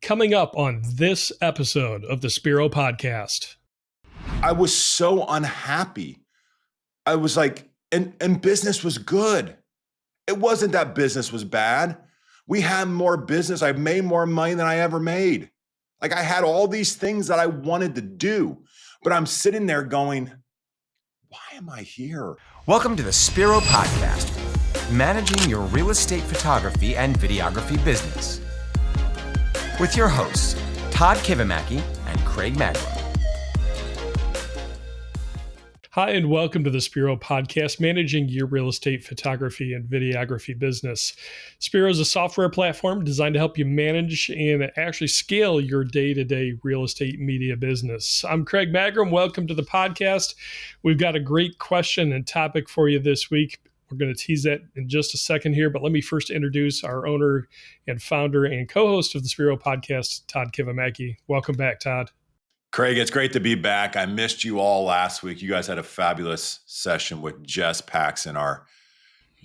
Coming up on this episode of the Spiro Podcast. I was so unhappy. I was like, and business was good. It wasn't that business was bad. We had more business. I made more money than I ever made. Like I had all these things that I wanted to do, but I'm sitting there going, why am I here? Welcome to the Spiro Podcast, managing your real estate photography and videography business. With your hosts, Todd Kivimaki and Craig Magrum. Hi, and welcome to the Spiro Podcast, managing your real estate photography and videography business. Spiro is a software platform designed to help you manage and actually scale your day-to-day real estate media business. I'm Craig Magrum. Welcome to the podcast. We've got a great question and topic for you this week. We're going to tease that in just a second here, but let me first introduce our owner and founder and co-host of the Spiro Podcast, Todd Kivimaki. Welcome back, Todd. Craig, it's great to be back. I missed you all last week. You guys had a fabulous session with Jess Paxson, our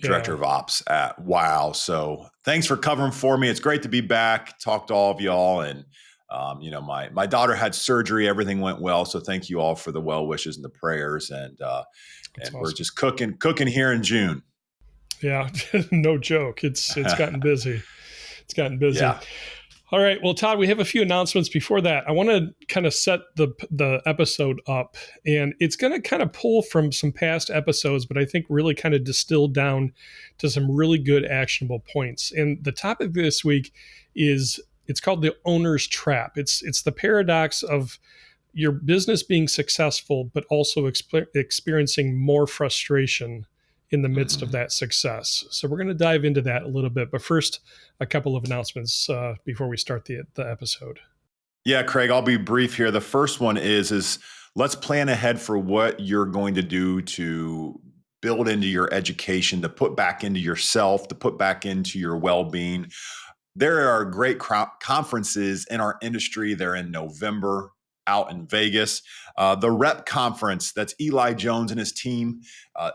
director of ops at Wow. So thanks for covering for me. It's great to be back. Talk to all of y'all. And, my daughter had surgery. Everything went well. So thank you all for the well wishes and the prayers. And awesome. We're just cooking here in June. Yeah, no joke. It's gotten busy. It's gotten busy. Yeah. All right. Well, Todd, we have a few announcements before that. I want to kind of set the episode up, and it's going to kind of pull from some past episodes, but I think really kind of distilled down to some really good actionable points. And the topic this week it's called the owner's trap. It's the paradox of your business being successful, but also experiencing more frustration in the midst of that success. So we're going to dive into that a little bit. But first, a couple of announcements before we start the episode. Yeah, Craig, I'll be brief here. The first one is let's plan ahead for what you're going to do to build into your education, to put back into yourself, to put back into your well-being. There are great conferences in our industry. They're in November out in Vegas. The REP conference, that's Eli Jones and his team.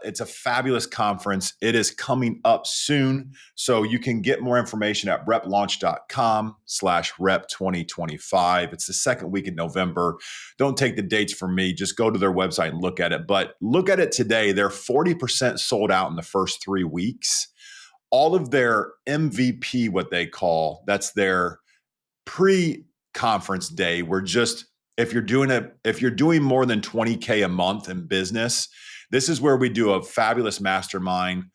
It's a fabulous conference. It is coming up soon. So you can get more information at replaunch.com/rep2025. It's the second week in November. Don't take the dates from me. Just go to their website and look at it. But look at it today. They're 40% sold out in the first 3 weeks. All of their MVP, what they call, that's their pre-conference day. If you're doing more than 20K a month in business, this is where we do a fabulous mastermind.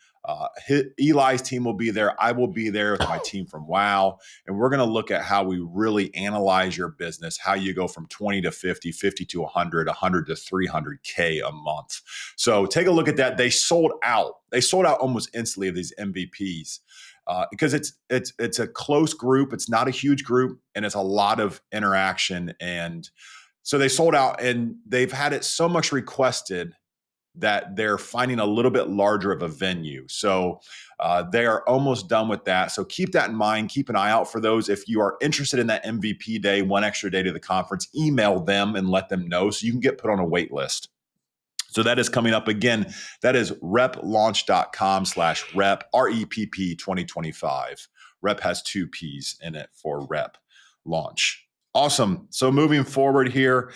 Eli's team will be there. I will be there with my team from Wow. And we're going to look at how we really analyze your business, how you go from 20 to 50, 50 to 100, 100 to 300K a month. So take a look at that. They sold out. They sold out almost instantly of these MVPs. Because it's a close group, it's not a huge group, and it's a lot of interaction. And so they sold out, and they've had it so much requested that they're finding a little bit larger of a venue. So they are almost done with that. So keep that in mind. Keep an eye out for those. If you are interested in that MVP day, one extra day to the conference, email them and let them know so you can get put on a wait list. So that is coming up again. That is replaunch.com/rep, REPP 2025. Rep has 2 P's in it for rep launch. Awesome. So moving forward here,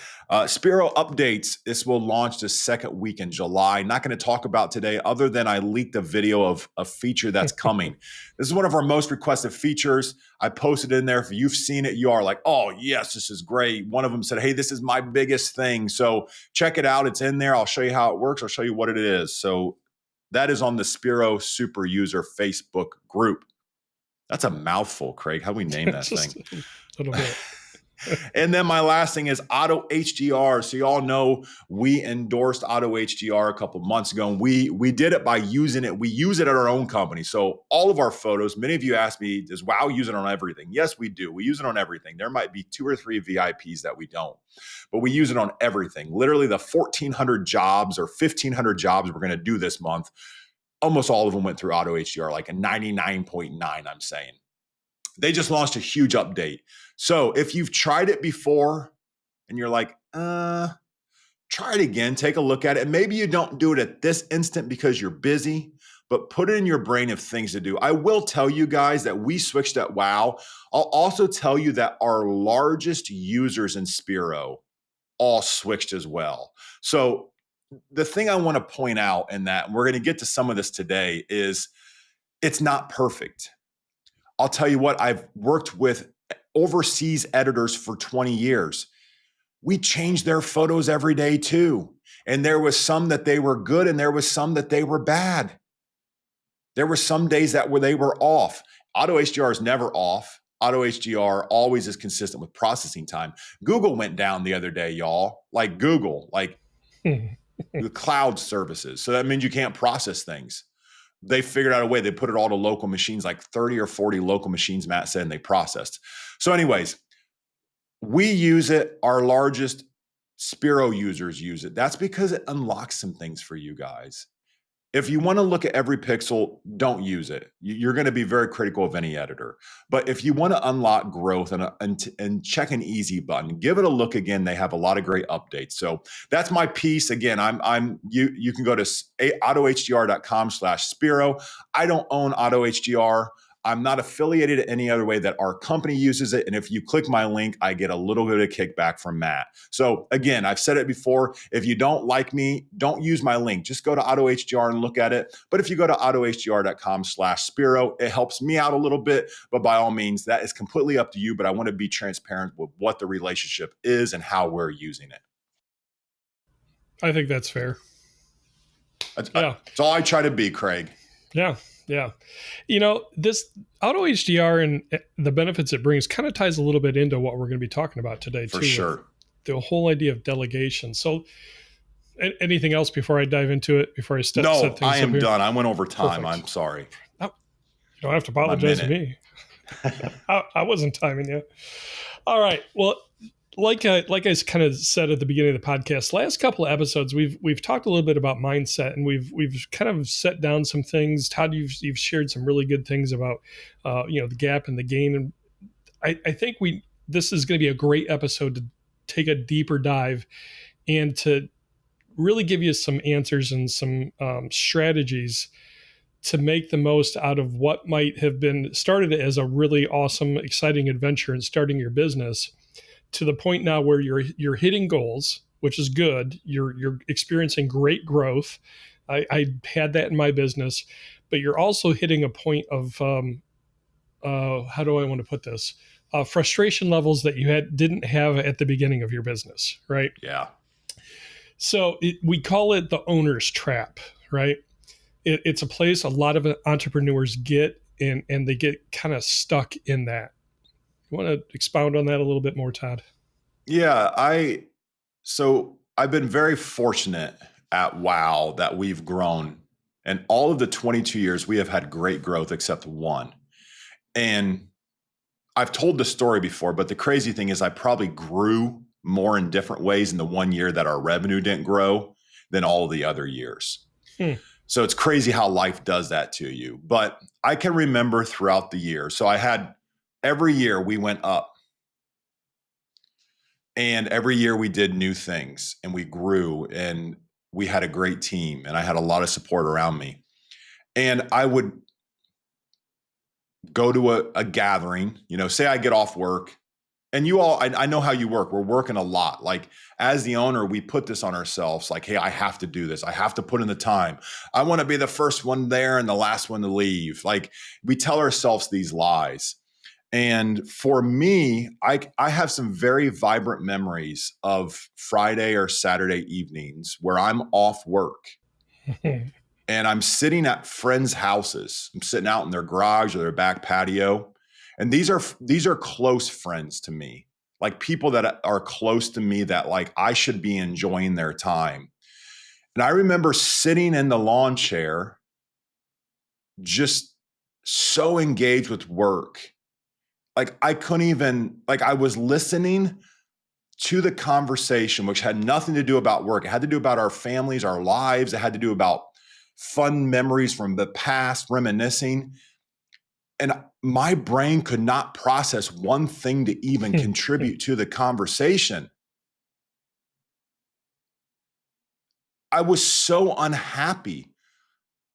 Spiro Updates. This will launch the second week in July. Not going to talk about today other than I leaked a video of a feature that's coming. This is one of our most requested features. I posted in there. If you've seen it, you are like, oh, yes, this is great. One of them said, hey, this is my biggest thing. So check it out. It's in there. I'll show you how it works. I'll show you what it is. So that is on the Spiro Super User Facebook group. That's a mouthful, Craig. How do we name that thing? A little bit. And then my last thing is AutoHDR. So you all know we endorsed AutoHDR a couple months ago, and we did it by using it. We use it at our own company. So all of our photos, many of you ask me, does Wow use it on everything? Yes, we do. We use it on everything. There might be 2 or 3 VIPs that we don't, but we use it on everything. Literally the 1,400 jobs or 1,500 jobs we're going to do this month, almost all of them went through AutoHDR, like a 99.9, I'm saying. They just launched a huge update. So if you've tried it before and you're like, try it again, take a look at it. Maybe you don't do it at this instant because you're busy, but put it in your brain of things to do. I will tell you guys that we switched at WOW. I'll also tell you that our largest users in Spiro all switched as well. So the thing I want to point out in that, and we're going to get to some of this today, is it's not perfect. I'll tell you what, I've worked with overseas editors for 20 years. We changed their photos every day too. And there was some that they were good and there was some that they were bad. There were some days that they were off. AutoHDR is never off. AutoHDR always is consistent with processing time. Google went down the other day, y'all. Like Google, like the cloud services. So that means you can't process things. They figured out a way. They put it all to local machines, like 30 or 40 local machines, Matt said, and they processed. So anyways, we use it. Our largest Spiro users use it. That's because it unlocks some things for you guys. If you want to look at every pixel, don't use it. You're going to be very critical of any editor. But if you want to unlock growth and check an easy button, give it a look again. They have a lot of great updates. So that's my piece. Again, you can go to autohdr.com/Spiro. I don't own AutoHDR. I'm not affiliated in any other way that our company uses it. And if you click my link, I get a little bit of kickback from Matt. So again, I've said it before, if you don't like me, don't use my link. Just go to AutoHDR and look at it. But if you go to autohdr.com/Spiro, it helps me out a little bit. But by all means, that is completely up to you. But I want to be transparent with what the relationship is and how we're using it. I think that's fair. That's all I try to be, Craig. Yeah. Yeah. This AutoHDR and the benefits it brings kind of ties a little bit into what we're going to be talking about today, too. For sure. The whole idea of delegation. So anything else before I dive into it, before I set things up? No, I am done. I went over time. Perfect. I'm sorry. No, you don't have to apologize to me. I wasn't timing you. All right. Well, like I kind of said at the beginning of the podcast, last couple of episodes, we've talked a little bit about mindset, and we've kind of set down some things. Todd, you've shared some really good things about the gap and the gain, and I think this is going to be a great episode to take a deeper dive and to really give you some answers and some strategies to make the most out of what might have been started as a really awesome, exciting adventure in starting your business, to the point now where you're hitting goals, which is good. You're experiencing great growth. I had that in my business, but you're also hitting a point of how do I want to put this? Frustration levels that you didn't have at the beginning of your business, right? Yeah. So we call it the owner's trap, right? It's a place a lot of entrepreneurs get, and they get kind of stuck in that. You want to expound on that a little bit more, Todd? Yeah, I've been very fortunate at WOW that we've grown. And all of the 22 years, we have had great growth except one. And I've told the story before, but the crazy thing is I probably grew more in different ways in the 1 year that our revenue didn't grow than all the other years. So it's crazy how life does that to you. But I can remember throughout the year. So every year we went up, and every year we did new things, and we grew, and we had a great team, and I had a lot of support around me. And I would go to a gathering, say I get off work, and you all, I know how you work. We're working a lot. Like as the owner, we put this on ourselves. Like, hey, I have to do this. I have to put in the time. I want to be the first one there and the last one to leave. Like we tell ourselves these lies. And for me, I have some very vibrant memories of Friday or Saturday evenings where I'm off work and I'm sitting at friends' houses. I'm sitting out in their garage or their back patio. And these are close friends to me, like people that are close to me that like I should be enjoying their time. And I remember sitting in the lawn chair, just so engaged with work. Like I couldn't even, like I was listening to the conversation, which had nothing to do about work. It had to do about our families, our lives. It had to do about fun memories from the past, reminiscing. And my brain could not process one thing to even contribute to the conversation. I was so unhappy.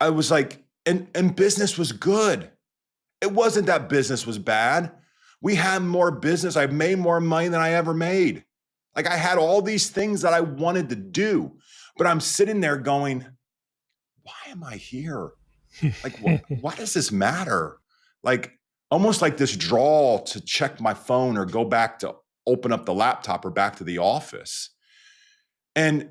I was like, And business was good. It wasn't that business was bad. We had more business. I made more money than I ever made. Like I had all these things that I wanted to do, but I'm sitting there going, why am I here? Like, why does this matter? Like almost like this draw to check my phone or go back to open up the laptop or back to the office. And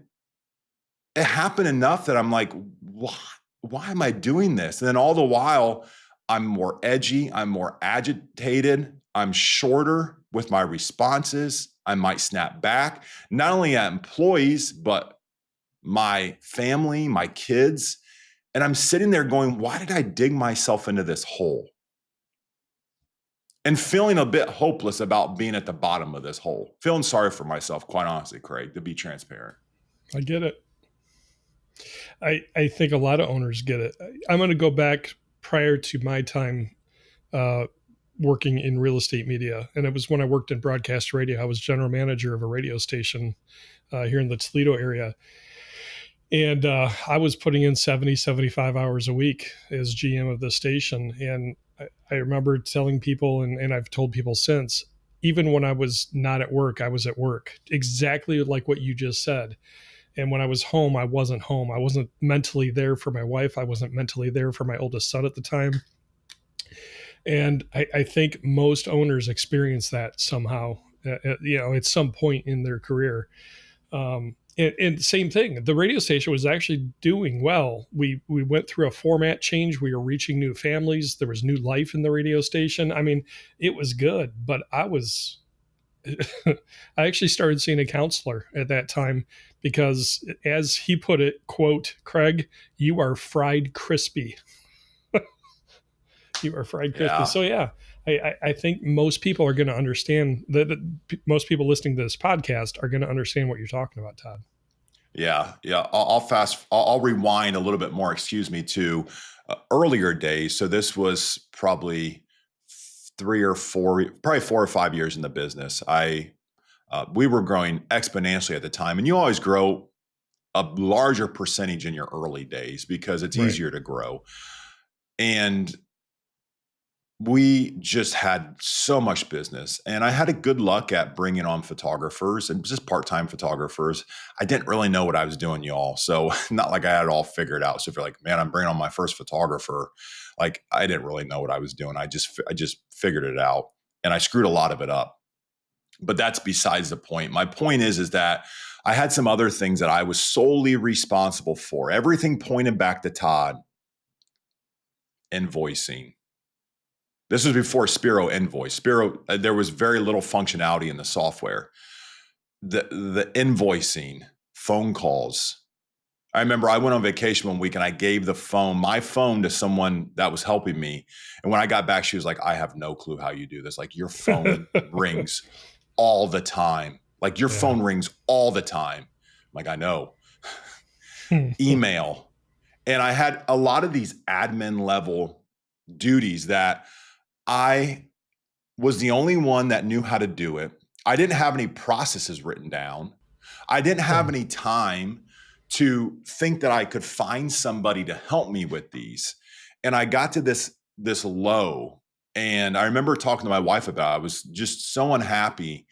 it happened enough that I'm like, why am I doing this? And then all the while, I'm more edgy, I'm more agitated, I'm shorter with my responses. I might snap back, not only at employees, but my family, my kids. And I'm sitting there going, why did I dig myself into this hole? And feeling a bit hopeless about being at the bottom of this hole. Feeling sorry for myself, quite honestly, Craig, to be transparent. I get it. I think a lot of owners get it. I'm going to go back prior to my time working in real estate media. And it was when I worked in broadcast radio. I was general manager of a radio station here in the Toledo area. And I was putting in 70, 75 hours a week as GM of the station. And I remember telling people, and I've told people since, even when I was not at work, I was at work. Exactly like what you just said. And when I was home, I wasn't home. I wasn't mentally there for my wife. I wasn't mentally there for my oldest son at the time. And I think most owners experience that somehow, at some point in their career. And same thing, the radio station was actually doing well. We went through a format change. We were reaching new families. There was new life in the radio station. I mean, it was good, but I actually started seeing a counselor at that time because, as he put it, quote, Craig, you are fried crispy. You are fried crispy. Yeah. So yeah, I think most people are going to understand that most people listening to this podcast are going to understand what you're talking about, Todd. Yeah. I'll rewind a little bit more, to earlier days. So this was probably 4 or 5 years in the business. We were growing exponentially at the time, and you always grow a larger percentage in your early days because it's easier to grow. And we just had so much business, and I had a good luck at bringing on photographers and just part-time photographers. I didn't really know what I was doing, y'all. So not like I had it all figured out. So if you're like, man, I'm bringing on my first photographer, like I didn't really know what I was doing. I just figured it out, and I screwed a lot of it up. But that's besides the point. My point is that I had some other things that I was solely responsible for. Everything pointed back to Todd. Invoicing. This was before Spiro Invoice. Spiro, there was very little functionality in the software. The invoicing, phone calls. I remember I went on vacation one week and I gave my phone to someone that was helping me. And when I got back, she was like, I have no clue how you do this. Like your phone rings all the time. Like your phone rings all the time. I'm like, I know. Email. And I had a lot of these admin level duties that I was the only one that knew how to do it. I didn't have any processes written down. I didn't have any time to think that I could find somebody to help me with these. And I got to this low. And I remember talking to my wife about it. I was just so unhappy.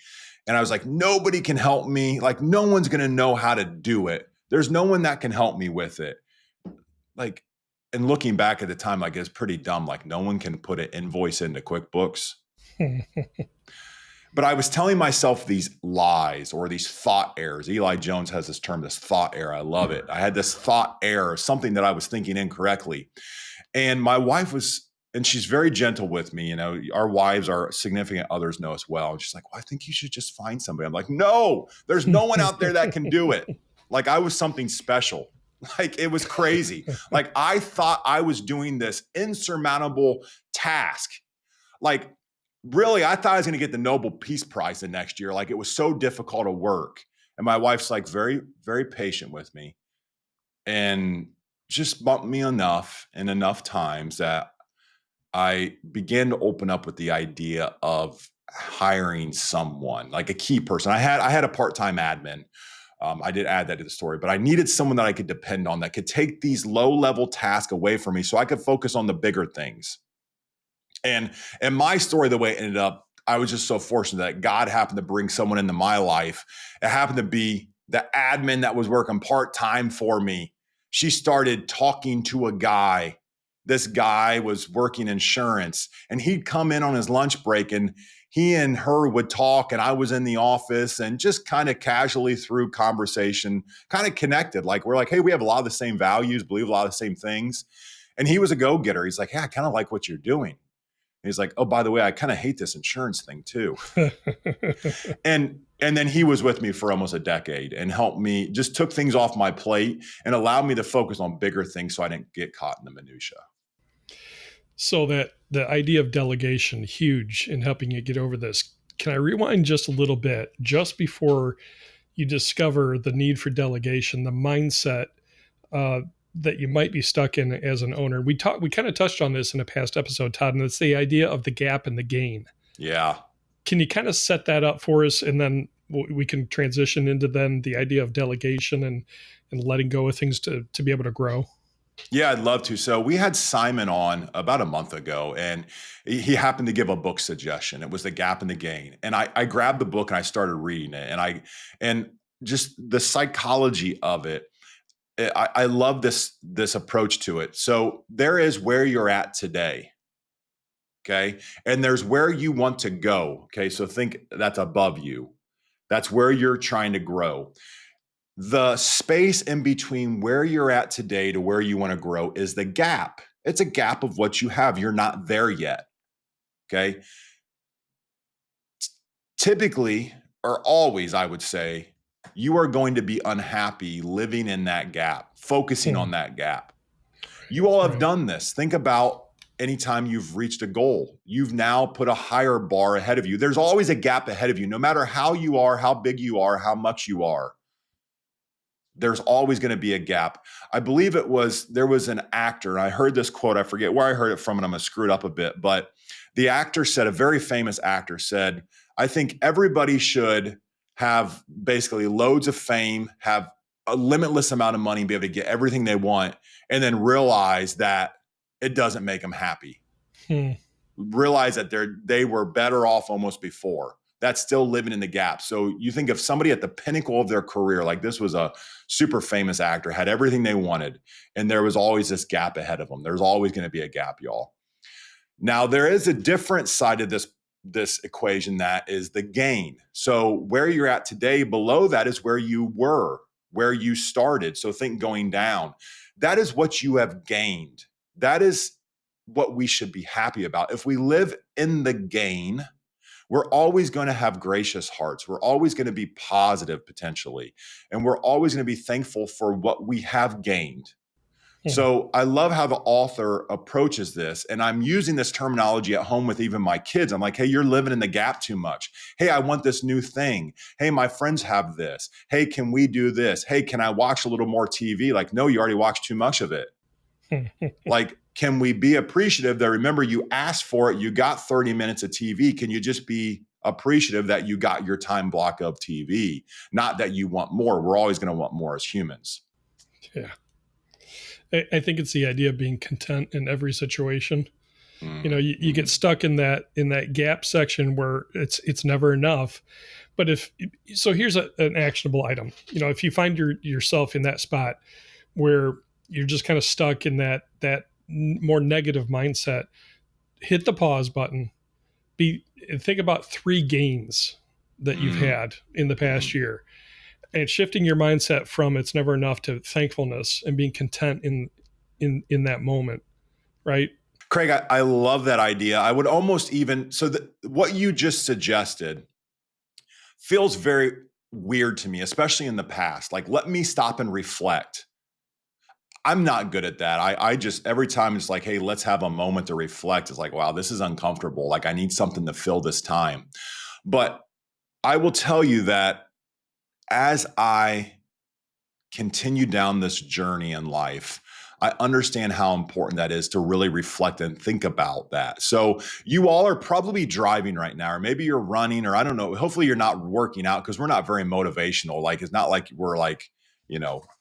And I was like, nobody can help me. Like, no one's going to know how to do it. There's no one that can help me with it. Like, and looking back at the time, like it's pretty dumb. Like no one can put an invoice into QuickBooks. But I was telling myself these lies or these thought errors. Eli Jones has this term, this thought error. I love it. I had this thought error, something that I was thinking incorrectly. And my wife and she's very gentle with me. You know, our wives, our significant others know us well. And she's like, well, I think you should just find somebody. I'm like, no, there's no one out there that can do it. Like I was something special. Like it was crazy. Like I thought I was doing this insurmountable task. Like really, I thought I was going to get the Nobel Peace Prize the next year. Like it was so difficult to work. And my wife's like very, very patient with me and just bumped me enough times that I began to open up with the idea of hiring someone, like a key person. I had a part-time admin. I did add that to the story, but I needed someone that I could depend on that could take these low-level tasks away from me so I could focus on the bigger things. And in my story, the way it ended up, I was just so fortunate that God happened to bring someone into my life. It happened to be the admin that was working part-time for me. She started talking to a guy. This guy was working insurance, and he'd come in on his lunch break, and he and her would talk, and I was in the office, and just kind of casually through conversation, kind of connected. Like, we're like, hey, we have a lot of the same values, believe a lot of the same things. And he was a go-getter. He's like, yeah, I kind of like what you're doing. And he's like, oh, by the way, I kind of hate this insurance thing too. And then he was with me for almost a decade and helped me, just took things off my plate and allowed me to focus on bigger things so I didn't get caught in the minutia. So that the idea of delegation, huge in helping you get over this. Can I rewind just a little bit, just before you discover the need for delegation, the mindset that you might be stuck in as an owner? We kind of touched on this in a past episode, Todd, and it's the idea of the gap and the gain. Yeah. Can you kind of set that up for us, and then we can transition into then the idea of delegation and letting go of things to be able to grow? Yeah, I'd love to. So we had Simon on about a month ago, and he happened to give a book suggestion. It was The Gap and the Gain. And I grabbed the book and I started reading it. And just the psychology of it, I love this approach to it. So there is where you're at today. Okay. And there's where you want to go. Okay. So think that's above you. That's where you're trying to grow. The space in between where you're at today to where you want to grow is the gap. It's a gap of what you have. You're not there yet. Okay. Typically, or always, I would say, you are going to be unhappy living in that gap, focusing on that gap. You all have done this. Think about anytime you've reached a goal, you've now put a higher bar ahead of you. There's always a gap ahead of you, no matter how you are, how big you are, how much you are. There's always going to be a gap. I believe there was an actor, and I heard this quote, I forget where I heard it from, and I'm going to screw it up a bit, but the actor said, a very famous actor said, I think everybody should have basically loads of fame, have a limitless amount of money, be able to get everything they want, and then realize that it doesn't make them happy. Realize that they were better off almost before. That's still living in the gap. So you think of somebody at the pinnacle of their career, like this was a super famous actor, had everything they wanted, and there was always this gap ahead of them. There's always going to be a gap, y'all. Now, there is a different side of this equation, that is the gain. So where you're at today, below that is where you were, where you started. So think going down. That is what you have gained. That is what we should be happy about. If we live in the gain, we're always going to have gracious hearts. We're always going to be positive potentially. And we're always going to be thankful for what we have gained. So I love how the author approaches this. And I'm using this terminology at home with even my kids. I'm like, hey, you're living in the gap too much. Hey, I want this new thing. Hey, my friends have this. Hey, can we do this? Hey, can I watch a little more TV? Like, no, you already watched too much of it. Like, can we be appreciative that, remember, you asked for it, you got 30 minutes of TV. Can you just be appreciative that you got your time block of TV, not that you want more? We're always going to want more as humans. Yeah. I think it's the idea of being content in every situation. You know, you get stuck in that gap section where it's never enough. But here's an actionable item. You know, if you find yourself in that spot where you're just kind of stuck in that more negative mindset, hit the pause button. Think about 3 gains that you've had in the past year, and shifting your mindset from it's never enough to thankfulness and being content in that moment, right? Craig, I love that idea. I would almost even, what you just suggested feels very weird to me, especially in the past. Like, let me stop and reflect. I'm not good at that. I just, every time it's like, hey, let's have a moment to reflect. It's like, wow, this is uncomfortable. Like, I need something to fill this time. But I will tell you that as I continue down this journey in life, I understand how important that is to really reflect and think about that. So you all are probably driving right now, or maybe you're running, or I don't know. Hopefully you're not working out, because we're not very motivational. Like, it's not like we're like,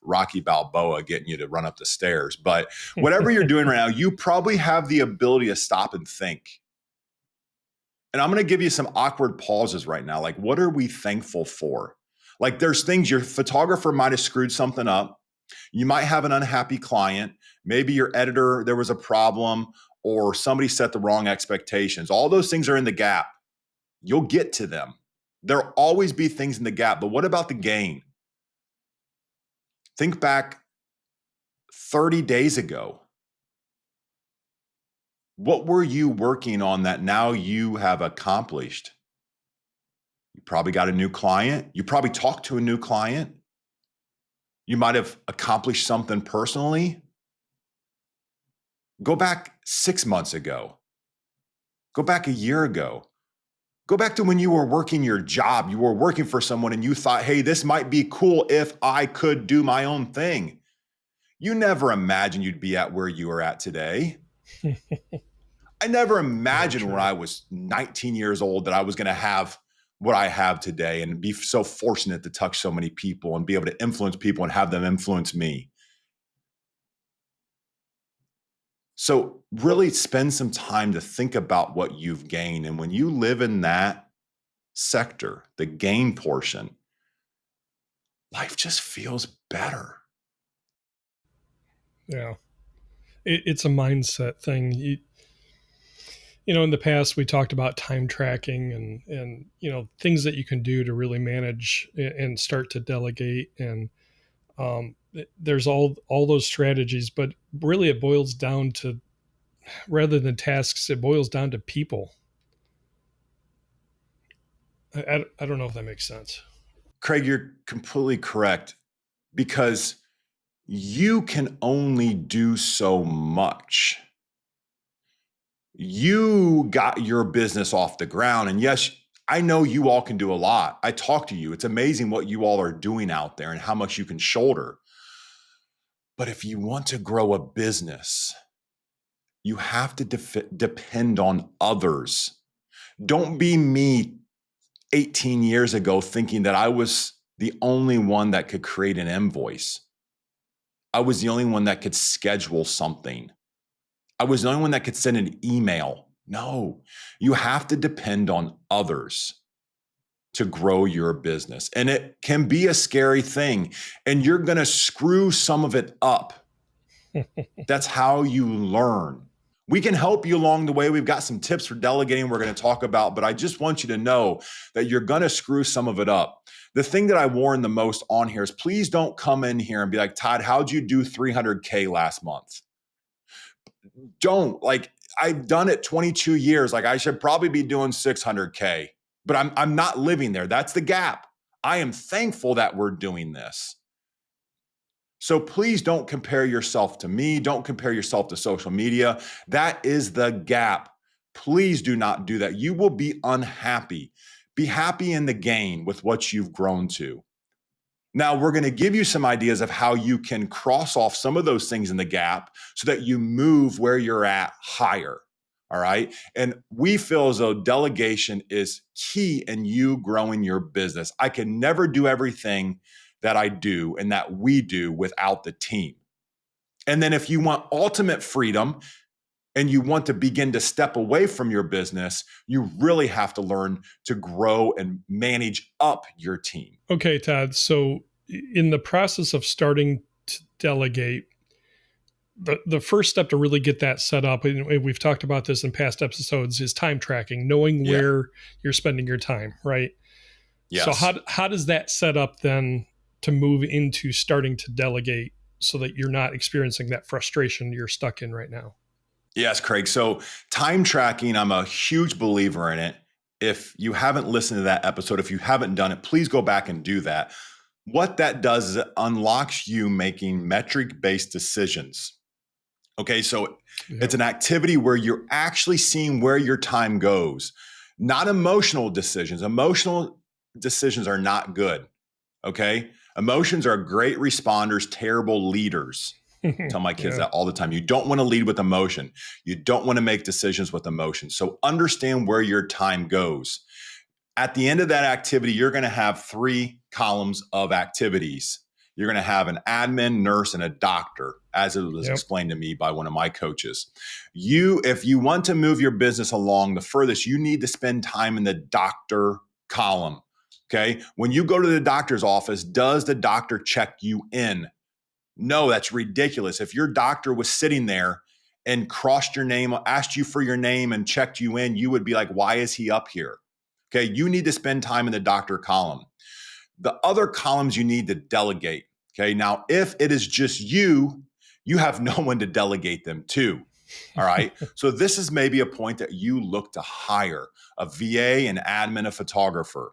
Rocky Balboa getting you to run up the stairs. But whatever you're doing right now, you probably have the ability to stop and think. And I'm going to give you some awkward pauses right now. Like, what are we thankful for? Like, there's things, your photographer might have screwed something up. You might have an unhappy client. Maybe your editor, there was a problem, or somebody set the wrong expectations. All those things are in the gap. You'll get to them. There'll always be things in the gap. But what about the gain? Think back 30 days ago. What were you working on that now you have accomplished? You probably got a new client. You probably talked to a new client. You might have accomplished something personally. Go back 6 months ago. Go back a year ago. Go back to when you were working your job. You were working for someone and you thought, hey, this might be cool if I could do my own thing. You never imagined you'd be at where you are at today. I never imagined when I was 19 years old that I was going to have what I have today and be so fortunate to touch so many people and be able to influence people and have them influence me. So really spend some time to think about what you've gained. And when you live in that sector, the gain portion, life just feels better. Yeah. It's a mindset thing. In the past, we talked about time tracking and things that you can do to really manage and start to delegate. And there's all those strategies, but really it boils down to, rather than tasks, it boils down to people. I don't know if that makes sense. Craig, you're completely correct, because you can only do so much. You got your business off the ground. And yes, I know you all can do a lot. I talk to you. It's amazing what you all are doing out there and how much you can shoulder. But if you want to grow a business, you have to depend on others. Don't be me 18 years ago thinking that I was the only one that could create an invoice. I was the only one that could schedule something. I was the only one that could send an email. No, you have to depend on others to grow your business. And it can be a scary thing, and you're going to screw some of it up. That's how you learn. We can help you along the way. We've got some tips for delegating we're going to talk about, but I just want you to know that you're going to screw some of it up. The thing that I warn the most on here is, please don't come in here and be like, Todd, how'd you do 300K last month? Don't. Like, I've done it 22 years. Like, I should probably be doing 600K, but I'm not living there. That's the gap. I am thankful that we're doing this. So please don't compare yourself to me. Don't compare yourself to social media. That is the gap. Please do not do that. You will be unhappy. Be happy in the gain with what you've grown to. Now, we're going to give you some ideas of how you can cross off some of those things in the gap so that you move where you're at higher. All right. And we feel as though delegation is key in you growing your business. I can never do everything that I do and that we do without the team. And then if you want ultimate freedom and you want to begin to step away from your business, you really have to learn to grow and manage up your team. Okay, Todd. So in the process of starting to delegate, the first step to really get that set up, and we've talked about this in past episodes, is time tracking, knowing where you're spending your time, right? Yes. So how does that set up then to move into starting to delegate so that you're not experiencing that frustration you're stuck in right now? Yes, Craig. So time tracking, I'm a huge believer in it. If you haven't listened to that episode, if you haven't done it, please go back and do that. What that does is it unlocks you making metric-based decisions. Okay, so it's an activity where you're actually seeing where your time goes, not emotional decisions. Emotional decisions are not good, okay? Emotions are great responders, terrible leaders. Tell my kids Yeah. that all the time. You don't want to lead with emotion. You don't want to make decisions with emotion. So understand where your time goes. At the end of that activity, you're going to have 3 columns of activities. You're going to have an admin, nurse, and a doctor, as it was explained to me by one of my coaches. If you want to move your business along the furthest, you need to spend time in the doctor column. Okay. When you go to the doctor's office, does the doctor check you in? No, that's ridiculous. If your doctor was sitting there and crossed your name, asked you for your name and checked you in, you would be like, why is he up here? Okay. You need to spend time in the doctor column. The other columns you need to delegate. Okay. Now, if it is just you have no one to delegate them to. All right. So this is maybe a point that you look to hire a VA, an admin, a photographer.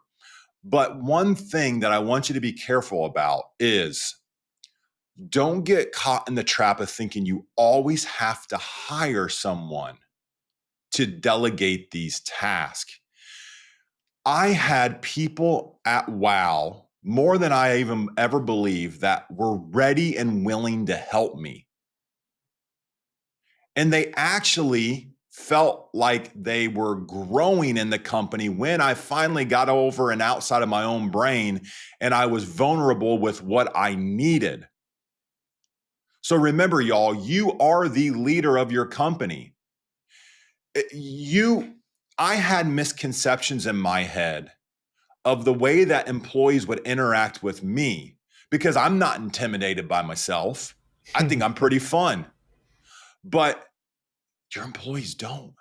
But one thing that I want you to be careful about is don't get caught in the trap of thinking you always have to hire someone to delegate these tasks. I had people at WOW, more than I even ever believed, that were ready and willing to help me. And they actually felt like they were growing in the company when I finally got over and outside of my own brain and I was vulnerable with what I needed. So remember, y'all, you are the leader of your company. I had misconceptions in my head of the way that employees would interact with me because I'm not intimidated by myself. I think I'm pretty fun. But your employees don't.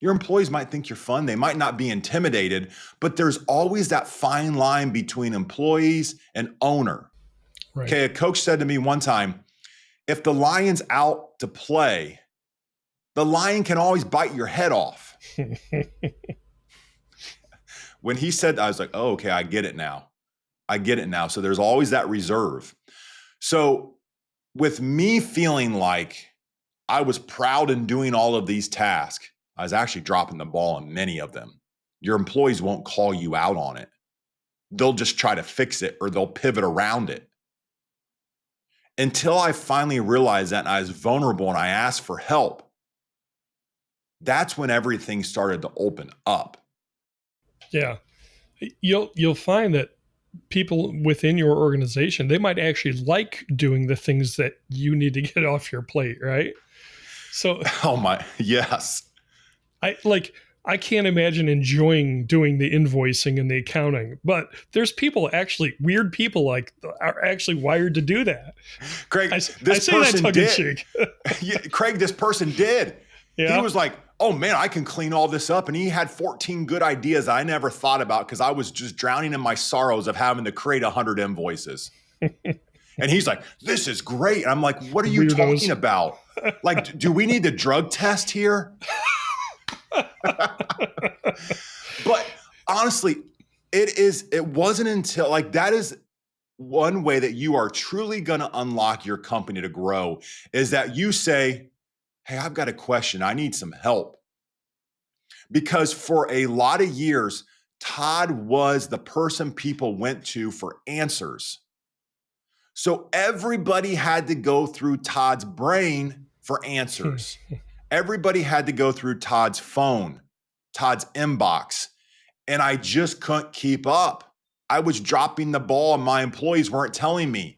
Your employees might think you're fun. They might not be intimidated, but there's always that fine line between employees and owner. Right. Okay, a coach said to me one time, if the lion's out to play, the lion can always bite your head off. When he said that, I was like, oh, okay, I get it now. So there's always that reserve. So with me feeling like I was proud in doing all of these tasks, I was actually dropping the ball on many of them. Your employees won't call you out on it. They'll just try to fix it or they'll pivot around it. Until I finally realized that and I was vulnerable and I asked for help, that's when everything started to open up. Yeah. You'll find that people within your organization, they might actually like doing the things that you need to get off your plate, right? So, oh my, yes. I can't imagine enjoying doing the invoicing and the accounting, but there's weird people are actually wired to do that. Craig, this person did. Yeah, Craig, this person did. Yeah. He was like, oh man, I can clean all this up. And he had 14 good ideas I never thought about because I was just drowning in my sorrows of having to create 100 invoices. And he's like, this is great. And I'm like, what are you talking about? Like, do we need a drug test here? But honestly, it wasn't until that is one way that you are truly going to unlock your company to grow is that you say, hey, I've got a question. I need some help. Because for a lot of years, Todd was the person people went to for answers. So everybody had to go through Todd's brain for answers. Everybody had to go through Todd's phone, Todd's inbox, and I just couldn't keep up. I was dropping the ball and my employees weren't telling me.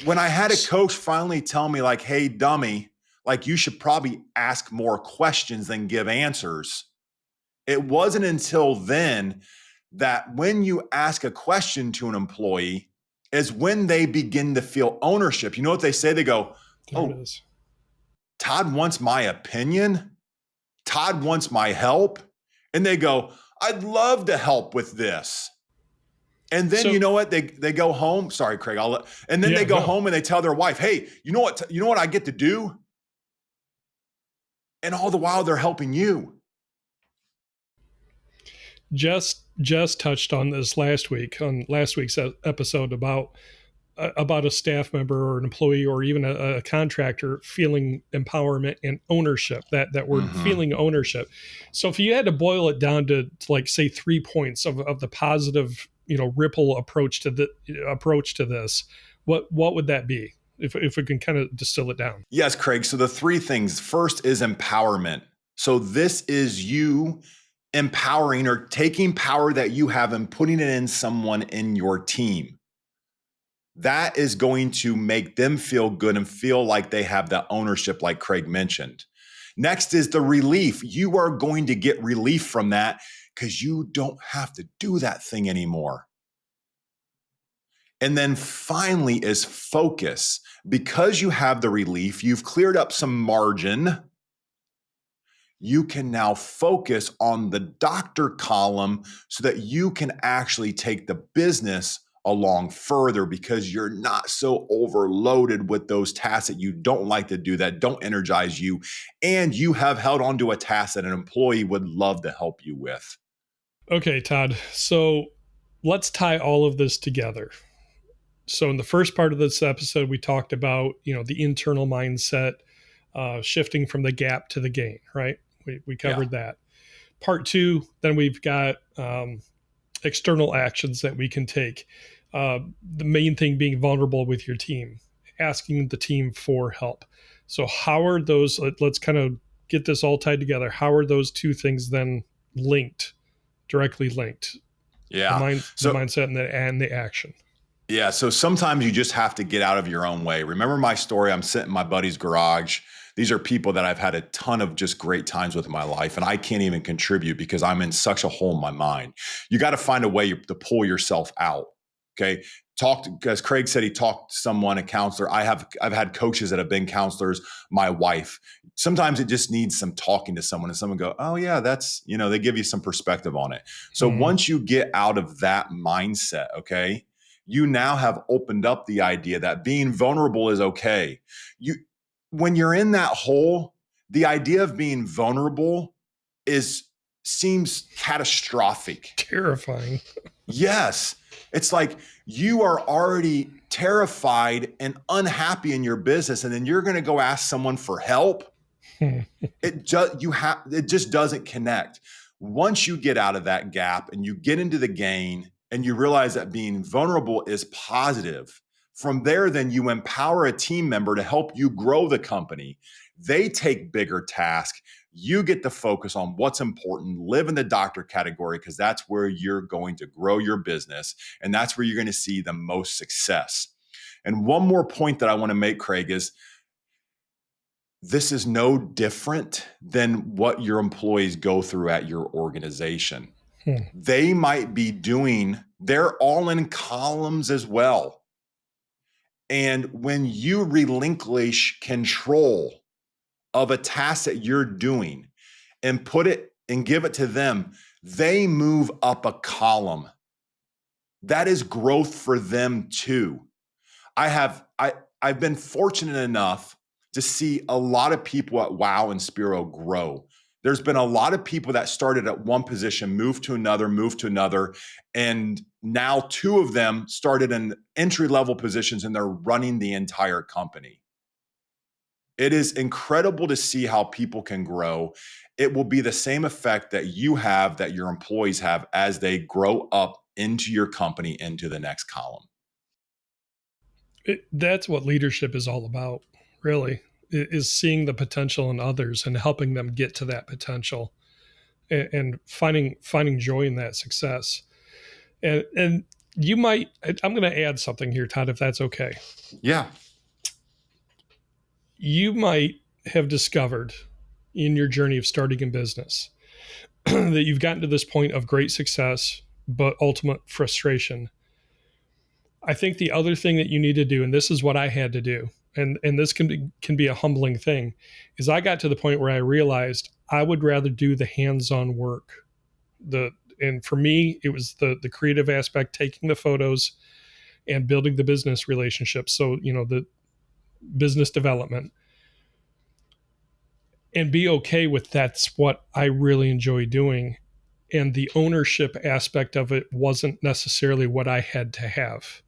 When I had a coach finally tell me hey, dummy, you should probably ask more questions than give answers. It wasn't until then that when you ask a question to an employee is when they begin to feel ownership. You know what they say? They go, oh, Todd wants my opinion. Todd wants my help. And they go, I'd love to help with this. And then you know what? They go home. Sorry, Craig. They go home and they tell their wife, hey, you know what I get to do? And all the while they're helping you. Just touched on this last week on last week's episode about a staff member or an employee or even a contractor feeling empowerment and ownership, that word feeling ownership. So if you had to boil it down to say 3 points of the positive, ripple approach to this, what would that be? if we can kind of distill it down. Yes, Craig. So the three things. First is empowerment. So this is you empowering or taking power that you have and putting it in someone in your team. That is going to make them feel good and feel like they have that ownership, like Craig mentioned. Next is the relief. You are going to get relief from that because you don't have to do that thing anymore. And then finally is focus. Because you have the relief, you've cleared up some margin. You can now focus on the doctor column so that you can actually take the business along further because you're not so overloaded with those tasks that you don't like to do, that don't energize you, and you have held on to a task that an employee would love to help you with. Okay, Todd. So let's tie all of this together. So in the first part of this episode, we talked about, the internal mindset, shifting from the gap to the gain, right? We covered that. Part two, then we've got external actions that we can take. The main thing being vulnerable with your team, asking the team for help. So how are those, let's kind of get this all tied together. How are those two things then directly linked? Yeah. The mindset and the action. Yeah. So sometimes you just have to get out of your own way. Remember my story? I'm sitting in my buddy's garage. These are people that I've had a ton of just great times with in my life, and I can't even contribute because I'm in such a hole in my mind. You got to find a way to pull yourself out. Okay. As Craig said, he talked to someone, a counselor. I've had coaches that have been counselors, my wife. Sometimes it just needs some talking to someone and someone go, oh yeah, that's, they give you some perspective on it. So once you get out of that mindset, okay, you now have opened up the idea that being vulnerable is okay. When you're in that hole, the idea of being vulnerable seems catastrophic. Terrifying. Yes. It's like you are already terrified and unhappy in your business, and then you're going to go ask someone for help. It just doesn't connect. Once you get out of that gap and you get into the gain and you realize that being vulnerable is positive, from there, then you empower a team member to help you grow the company. They take bigger tasks. You get to focus on what's important, live in the doctor category, because that's where you're going to grow your business. And that's where you're going to see the most success. And one more point that I want to make, Craig, is this is no different than what your employees go through at your organization. They might be they're all in columns as well. And when you relinquish control of a task that you're doing and put it and give it to them, they move up a column. That is growth for them too. I've been fortunate enough to see a lot of people at WOW and Spiro grow. There's been a lot of people that started at one position, moved to another, and now two of them started in entry-level positions and they're running the entire company. It is incredible to see how people can grow. It will be the same effect that you have, that your employees have as they grow up into your company, into the next column. That's what leadership is all about, really. Is seeing the potential in others and helping them get to that potential and finding joy in that success. And you might, I'm going to add something here, Todd, if that's okay. Yeah. You might have discovered in your journey of starting a business that you've gotten to this point of great success, but ultimate frustration. I think the other thing that you need to do, and this is what I had to do, and this can be a humbling thing, is I got to the point where I realized I would rather do the hands-on work. And for me, it was the creative aspect, taking the photos and building the business relationships. So, the business development, and be okay with that's what I really enjoy doing. And the ownership aspect of it wasn't necessarily what I had to have.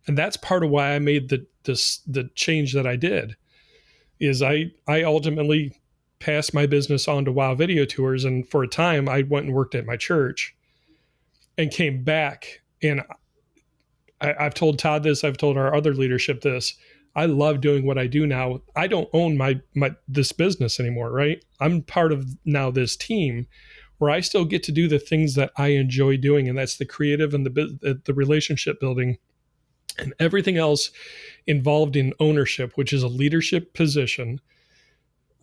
And that's part of why I made the change that I did, is I ultimately passed my business on to WOW Video Tours. And for a time, I went and worked at my church and came back. And I've told Todd this, I've told our other leadership this. I love doing what I do now. I don't own this business anymore, right? I'm part of now this team where I still get to do the things that I enjoy doing, and that's the creative and the relationship building and everything else involved in ownership, which is a leadership position,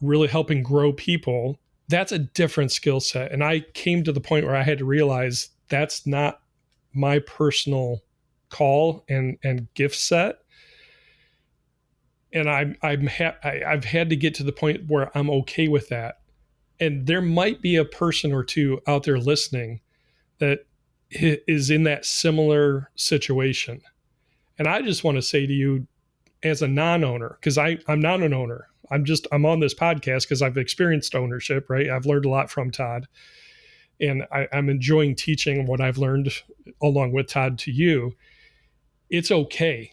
really helping grow people. That's a different skill set. And I came to the point where I had to realize that's not my personal call and gift set. And I've had to get to the point where I'm okay with that. And there might be a person or two out there listening that is in that similar situation. And I just want to say to you, as a non-owner, because I'm not an owner. I'm on this podcast because I've experienced ownership, right? I've learned a lot from Todd. And I'm enjoying teaching what I've learned along with Todd to you. It's okay.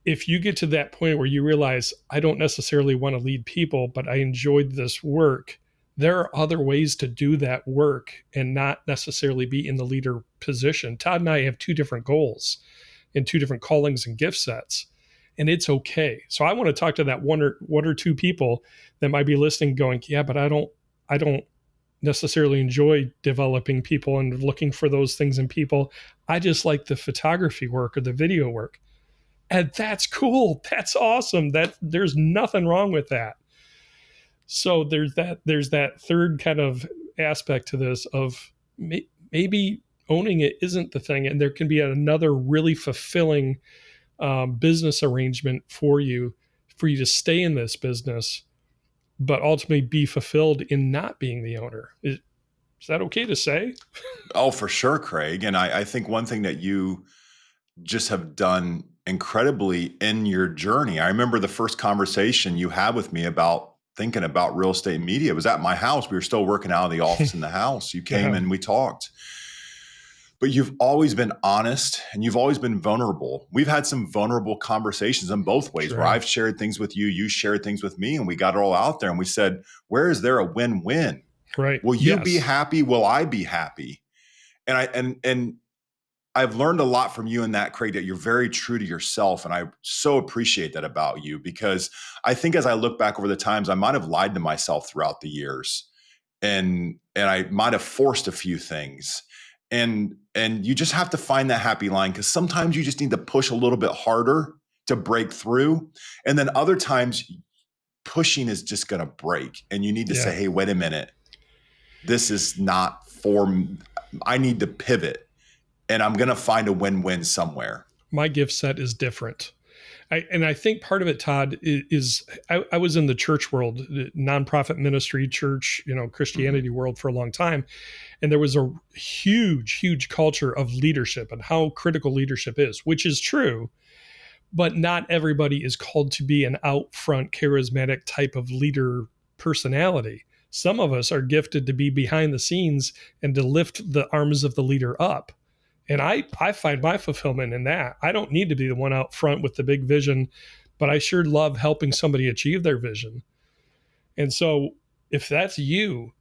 If you get to that point where you realize, I don't necessarily want to lead people, but I enjoyed this work, there are other ways to do that work and not necessarily be in the leader position. Todd and I have two different goals and two different callings and gift sets, and it's okay. So I want to talk to that one or two people that might be listening going, yeah, but I don't necessarily enjoy developing people and looking for those things in people. I just like the photography work or the video work. And that's cool. That's awesome. There's nothing wrong with that. So there's that third kind of aspect to this of maybe owning it isn't the thing. And there can be another really fulfilling business arrangement for you to stay in this business, but ultimately be fulfilled in not being the owner. Is that okay to say? Oh, for sure, Craig. And I think one thing that you just have done incredibly in your journey. I remember the first conversation you had with me about thinking about real estate media. It was at my house. We were still working out of the office in the house. You came and we talked. But you've always been honest and you've always been vulnerable. We've had some vulnerable conversations in both ways, where I've shared things with you, you shared things with me, and we got it all out there. And we said, where is there a win-win? Right. Will you be happy? Will I be happy? And I've learned a lot from you in that, Craig, that you're very true to yourself. And I so appreciate that about you, because I think as I look back over the times, I might have lied to myself throughout the years, and I might have forced a few things. And you just have to find that happy line, because sometimes you just need to push a little bit harder to break through. And then other times pushing is just going to break. And you need to say, hey, wait a minute. This is not for me. I need to pivot. And I'm going to find a win-win somewhere. My gift set is different. I think part of it, Todd, is I was in the church world, nonprofit ministry, church, Christianity world for a long time. And there was a huge, huge culture of leadership and how critical leadership is, which is true. But not everybody is called to be an out front, charismatic type of leader personality. Some of us are gifted to be behind the scenes and to lift the arms of the leader up. And I find my fulfillment in that. I don't need to be the one out front with the big vision, but I sure love helping somebody achieve their vision. And so if that's you,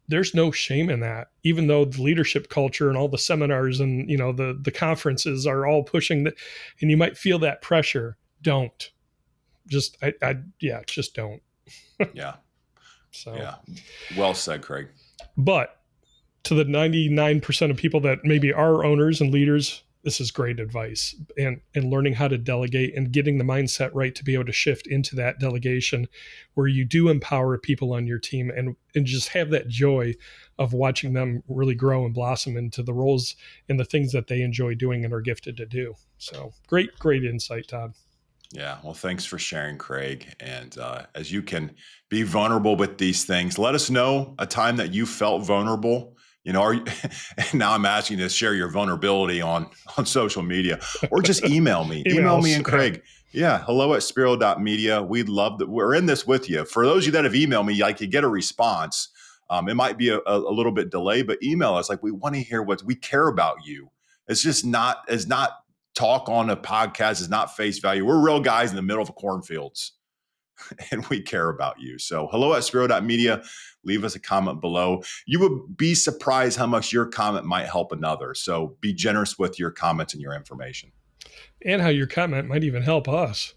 there's no shame in that, even though the leadership culture and all the seminars and, the conferences are all pushing that, and you might feel that pressure. Don't. Just don't. Yeah. So. Yeah. Well said, Craig. But to the 99% of people that maybe are owners and leaders, this is great advice, and learning how to delegate and getting the mindset right to be able to shift into that delegation where you do empower people on your team and just have that joy of watching them really grow and blossom into the roles and the things that they enjoy doing and are gifted to do. So great insight, Todd. Yeah. Well, thanks for sharing, Craig. And as you can be vulnerable with these things, let us know a time that you felt vulnerable. And now I'm asking you to share your vulnerability on social media, or just email me. Email me and Craig. Yeah. hello@spiro.media. We'd love that. We're in this with you. For those of you that have emailed me, you get a response. It might be a little bit delayed, but email us. We want to hear what we care about you. It's not talk on a podcast, is not face value. We're real guys in the middle of cornfields, and we care about you. So hello@spiro.media. Leave us a comment below. You would be surprised how much your comment might help another. So be generous with your comments and your information. And how your comment might even help us.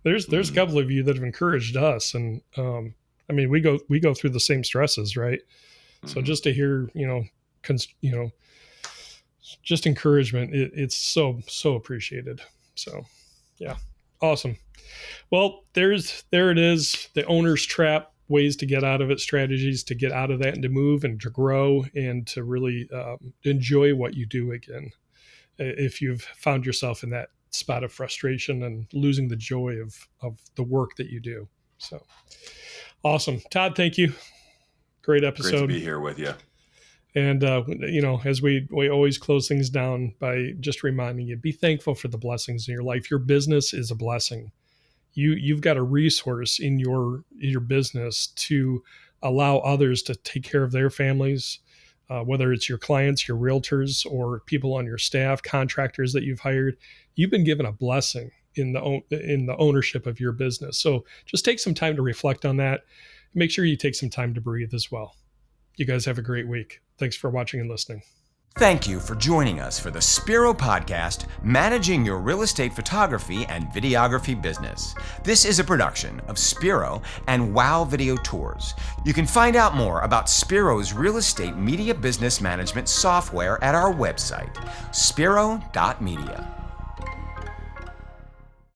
there's a couple of you that have encouraged us, and I mean, we go through the same stresses, right? So just to hear, just encouragement, it's so appreciated. So yeah, awesome. Well, there it is, the owner's trap, ways to get out of it, strategies to get out of that and to move and to grow and to really enjoy what you do again. If you've found yourself in that spot of frustration and losing the joy of the work that you do. So awesome. Todd, thank you. Great episode. Great to be here with you. And, as we always close things down by just reminding you, be thankful for the blessings in your life. Your business is a blessing. You've got a resource in your business to allow others to take care of their families, whether it's your clients, your realtors, or people on your staff, contractors that you've hired. You've been given a blessing in the ownership of your business. So just take some time to reflect on that. Make sure you take some time to breathe as well. You guys have a great week. Thanks for watching and listening. Thank you for joining us for the Spiro Podcast, Managing Your Real Estate Photography and Videography Business. This is a production of Spiro and Wow Video Tours. You can find out more about Spiro's real estate media business management software at our website, spiro.media.